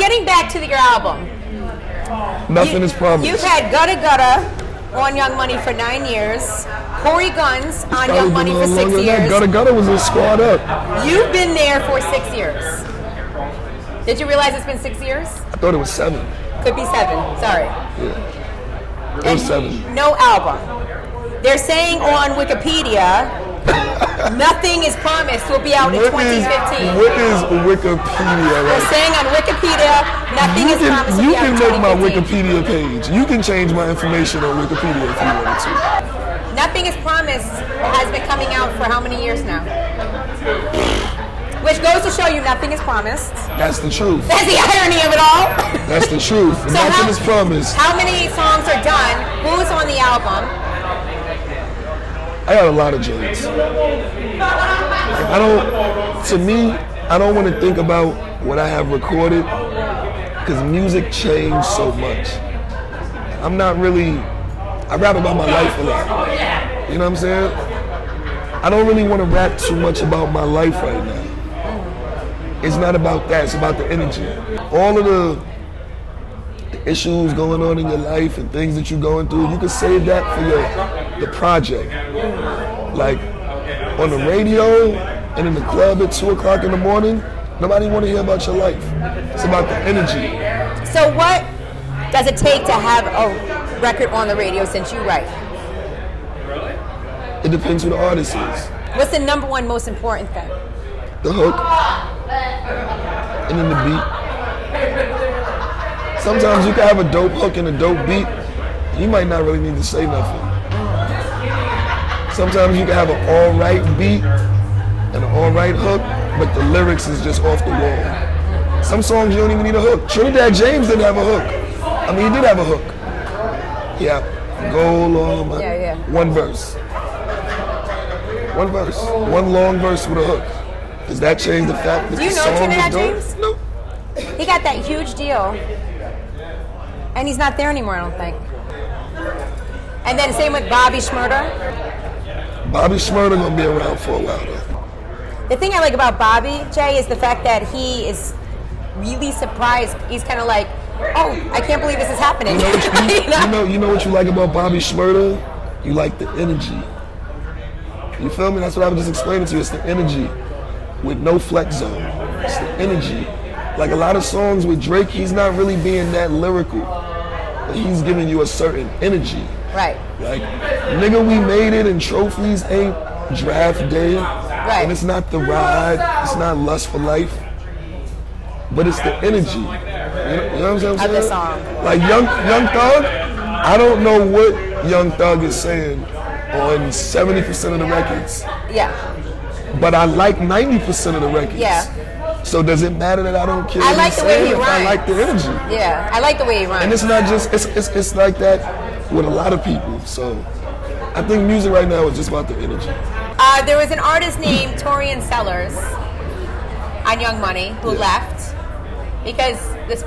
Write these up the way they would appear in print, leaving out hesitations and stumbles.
getting back to your album. Nothing is promised. You've had Gutta Gutta on Young Money for 9 years. Cory Gunz on Young Money for 6 years. Gutta Gutta was a squad up. You've been there for 6 years. Did you realize it's been 6 years? I thought it was 7. Could be 7, sorry. Yeah. It was 7. No album. They're saying on Wikipedia, nothing is promised will be out in 2015. What is Wikipedia? They're saying on Wikipedia, nothing is promised will be out in 2015. You can make my Wikipedia page. You can change my information on Wikipedia if you wanted to. Nothing is promised has been coming out for how many years now? Which goes to show you nothing is promised. That's the truth. That's the irony of it all. That's the truth. So nothing is promised. How many songs are done? Who's on the album? I got a lot of joints. To me, I don't want to think about what I have recorded because music changed so much. I'm not really, I rap about my life a lot. You know what I'm saying? I don't really want to rap too much about my life right now. It's not about that, it's about the energy. All of the issues going on in your life and things that you're going through, you can save that for the project. Like on the radio and in the club at 2 o'clock in the morning, nobody want to hear about your life. It's about the energy. So what does it take to have a record on the radio since you write? It depends who the artist is. What's the number one most important thing? The hook. And then the beat. Sometimes you can have a dope hook and a dope beat. You might not really need to say nothing. Sometimes you can have an all-right beat and an all-right hook, but the lyrics is just off the wall. Some songs you don't even need a hook. Trinidad James didn't have a hook. I mean, he did have a hook. Yeah, goal on one verse. One verse. One long verse with a hook. Does that change the fact that Do you the know song Trinidad is dope? James? No. He got that huge deal. And he's not there anymore, I don't think. And then same with Bobby Shmurda. Bobby Shmurda gonna be around for a while though. The thing I like about Bobby, Jay, is the fact that he is really surprised. He's kind of like, oh, I can't believe this is happening. You know what you like about Bobby Shmurda? You like the energy. You feel me? That's what I was just explaining to you. It's the energy with no flex zone. It's the energy. Like a lot of songs with Drake, he's not really being that lyrical. But he's giving you a certain energy. Right. Like, nigga, we made it and trophies ain't draft day. Right. And it's not the ride. It's not lust for life. But it's the energy. You know what I'm saying? Of the song. Like Young Thug, I don't know what Young Thug is saying on 70% of the records. Yeah. But I like 90% of the records. Yeah. So does it matter that I don't care? I like the way he rhymes. I like the energy. Yeah, I like the way he rhymes. And it's not just, it's like that with a lot of people. So I think music right now is just about the energy. There was an artist named Torian Sellers on Young Money who left because this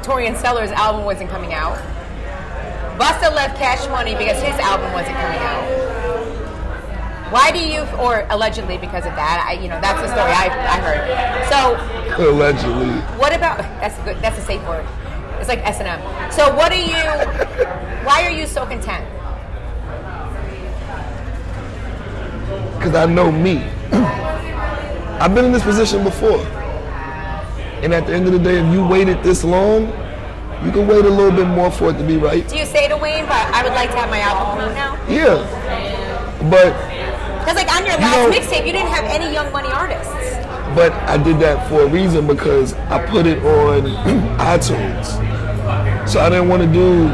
Torian Sellers album wasn't coming out. Busta left Cash Money because his album wasn't coming out. Why do you, or allegedly because of that, that's the story I heard. So, allegedly. What about, that's good, that's a safe word. It's like S&M. So why are you so content? Because I know me. I've been in this position before. And at the end of the day, if you waited this long, you can wait a little bit more for it to be right. Do you say to Wayne, but I would like to have my album out now? Yeah. But because like on your last mixtape, you didn't have any Young Money artists. But I did that for a reason because I put it on iTunes. So I didn't want to do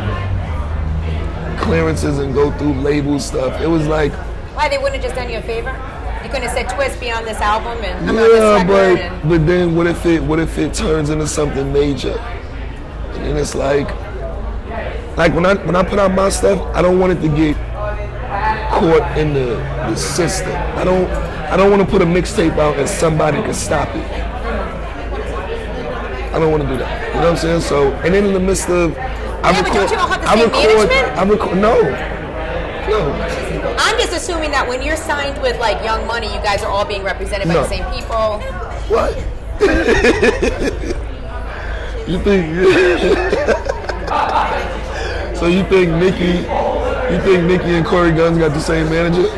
clearances and go through label stuff. It was like... Why, they wouldn't have just done you a favor? You couldn't have said Twist be on this album and I'm on this record. But then what if it turns into something major? And then it's like when I put out my stuff, I don't want it to get caught in the system. I don't want to put a mixtape out and somebody can stop it. I don't want to do that. You know what I'm saying? So, and then in the midst of, but don't you all have the same management? No. I'm just assuming that when you're signed with like Young Money, you guys are all being represented by the same people. What? You think? So you think Nicki and Cory Gunz got the same manager?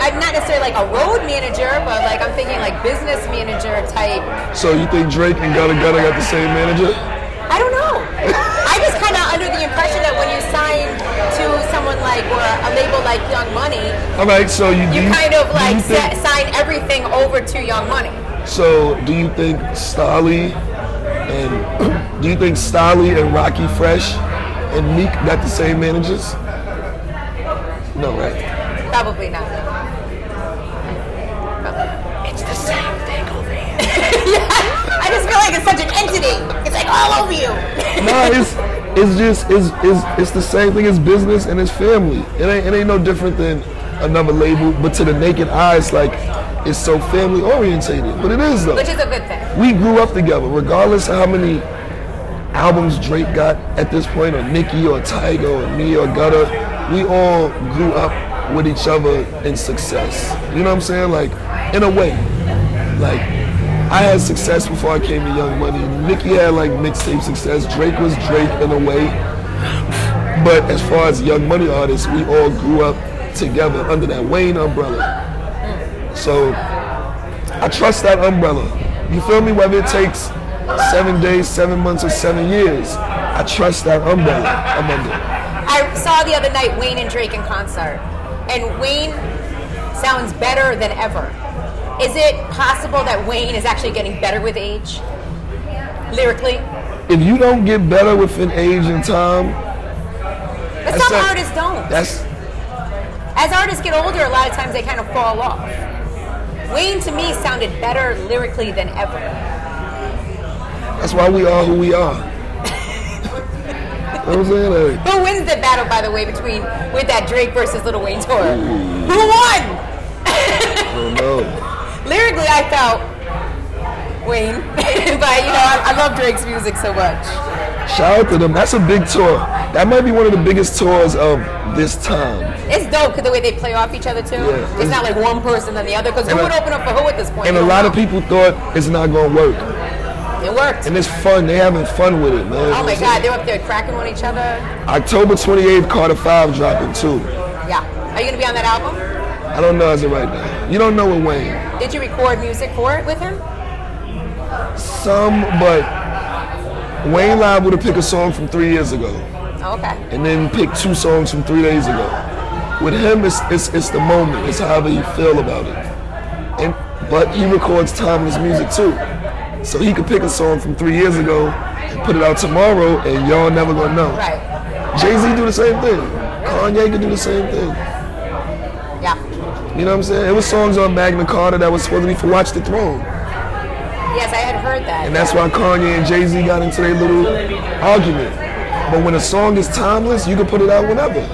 I'm not necessarily like a road manager, but like I'm thinking like business manager type. So you think Drake and Gunna got the same manager? I don't know. I just kind of under the impression that when you sign to someone like or a label like Young Money, all right. So you kind of like sign everything over to Young Money. So do you think Stolly and Rocky Fresh and Meek got the same managers? No, right? Probably not. It's the same thing over here. Yeah, I just feel like it's such an entity. It's like all over you. No, it's the same thing as business and it's family. It ain't no different than another label, but to the naked eye, it's like it's so family orientated. But it is though. Which is a good thing. We grew up together, regardless of how many albums Drake got at this point, or Nicki, or Tyga, or me, or Gutter. We all grew up with each other in success. You know what I'm saying? Like, in a way. Like, I had success before I came to Young Money. Nicki had like mixtape success. Drake was Drake in a way. But as far as Young Money artists, we all grew up together under that Wayne umbrella. So I trust that umbrella. You feel me? Whether it takes 7 days, 7 months, or 7 years, I trust that umbrella. I'm under. I saw the other night Wayne and Drake in concert, and Wayne sounds better than ever. Is it possible that Wayne is actually getting better with age, lyrically? If you don't get better within age and time, but some artists don't. As artists get older, a lot of times they kind of fall off. Wayne, to me, sounded better lyrically than ever. That's why we are who we are. You know what I'm saying? Like, who wins the battle, by the way, with that Drake versus Lil Wayne tour? Who won? I don't know. Lyrically, I felt Wayne, but you know, I love Drake's music so much. Shout out to them. That's a big tour. That might be one of the biggest tours of this time. It's dope because the way they play off each other too. Yeah, it's not like one person than the other. Because who would open up for who at this point? And a lot of people thought it's not gonna work. It worked. And it's fun. They're having fun with it, man. Oh my God, they're up there cracking on each other. October 28th, Carter 5 dropping too. Yeah. Are you gonna be on that album? I don't know as of right now. You don't know with Wayne. Did you record music for it with him? Some, but Wayne liable to pick a song from 3 years ago. Oh, okay. And then pick 2 songs from 3 days ago. With him, it's the moment. It's however you feel about it. But he records timeless music too. So he could pick a song from 3 years ago and put it out tomorrow, and y'all never gonna know. Right. Jay-Z do the same thing. Kanye can do the same thing. Yeah. You know what I'm saying? It was songs on Magna Carta that was supposed to be for Watch the Throne. Yes, I had heard that. And that's why Kanye and Jay-Z got into their little argument. But when a song is timeless, you can put it out whenever.